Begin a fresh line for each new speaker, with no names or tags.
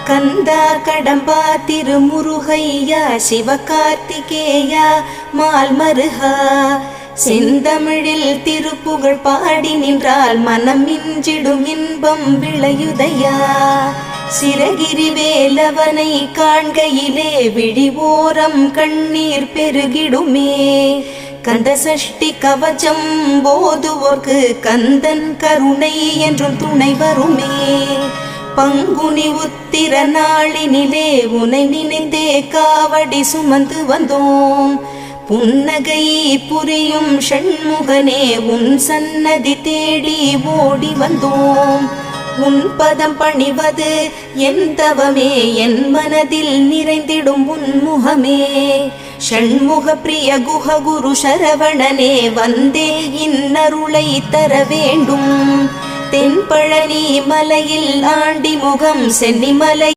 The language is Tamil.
கந்தா கடம்பா திருமுருகையா சிவகார்த்திகேயா மால்மருகா செந்தமிழில் திருப்புகழ் பாடி நின்றால் மனம் மிஞ்சிடும் இன்பம் விளையுதையா. சிரகிரி வேலவனை காண்கையிலே விழி ஓரம் கண்ணீர் பெருகிடுமே. கந்த சஷ்டி கவச்சம் போதுவோர்க்கு கந்தன் கருணை என்றும் துணை வருமே. பங்குனி உத்திர நாளினிலே உனை நினைந்தே காவடி சுமந்து வந்தோம். புன்னகை புரியும் ஷண்முகனே உன் சன்னதி தேடி ஓடி வந்தோம். உன் பதம் பணிவது என் தவமே, என் மனதில் நிறைந்திடும் உன் முகமே. ஷண்முக பிரிய குஹ குரு சரவணனே வந்தே இன்னருளை தர வேண்டும். தென்பழனி மலையில் ஆண்டி முகம் சென்னிமலை